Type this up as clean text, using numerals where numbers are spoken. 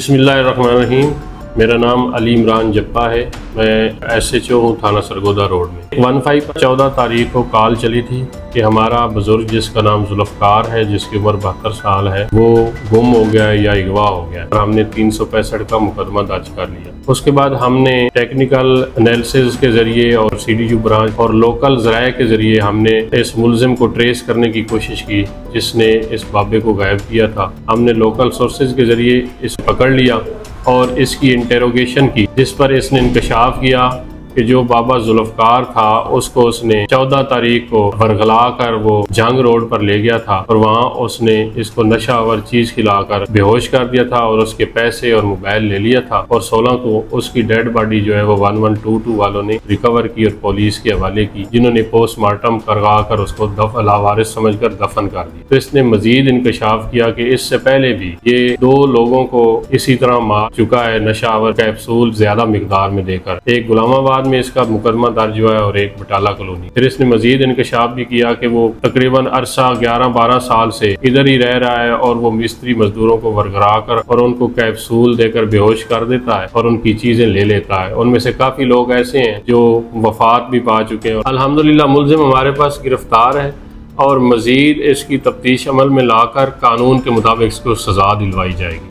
बिस्मिल्लाहिर्रहमानिर्रहीम। मेरा नाम अली इमरान जप्पा है। मैं SHO हूँ थाना सरगोदा रोड में। 15/14 तारीख को कॉल चली थी कि हमारा बुजुर्ग जिसका नाम जुल्फ़कार है, जिसकी उम्र 72 साल है, वो गुम हो गया है या अगवा हो गया है। हमने 365 का मुकदमा दर्ज कर लिया। उसके बाद हमने टेक्निकल एनालिसिस के ज़रिए और CDU ब्रांच और लोकल ज़राए के ज़रिए हमने इस मुलजिम को ट्रेस करने की कोशिश की जिसने इस बाबे को गायब किया था। हमने लोकल सोर्सेज के ज़रिए इसे पकड़ लिया और इसकी इंटेरोगेशन की, जिस पर इसने इंकशाफ किया कि जो बाबा जुल्फ़कार था उसको उसने 14 तारीख को बरगला कर वो जंग रोड पर ले गया था और वहाँ उसने इसको नशावर चीज़ खिलाकर बेहोश कर दिया था और उसके पैसे और मोबाइल ले लिया था। और 16 को उसकी डेड बॉडी जो है वो 1122 वालों ने रिकवर की और पुलिस के हवाले की, जिन्होंने पोस्टमार्टम करवा कर उसको लावारिस समझकर दफन कर दिया। तो इसने मजीद इंकशाफ किया कि इससे पहले भी ये 2 लोगों को इसी तरह मार चुका है, नशावर कैप्सूल ज्यादा मिकदार में देकर। एक गुलामाबाद में इसका मुकदमा दर्ज हुआ है और एक बटाला कॉलोनी। फिर इसने मजीद इंकशाफ भी किया कि वो तकरीबन अरसा 11-12 साल से इधर ही रह रहा है और वो मिस्त्री मजदूरों को वरगरा कर और उनको कैप्सूल देकर बेहोश कर देता है और उनकी चीजें ले लेता है। उनमें से काफी लोग ऐसे हैं जो वफात भी पा चुके हैं। अल्हम्दुलिल्लाह मुलजिम हमारे पास गिरफ्तार है और मजीद इसकी तफ्तीश अमल में लाकर कानून के मुताबिक इसको सजा दिलवाई जाएगी।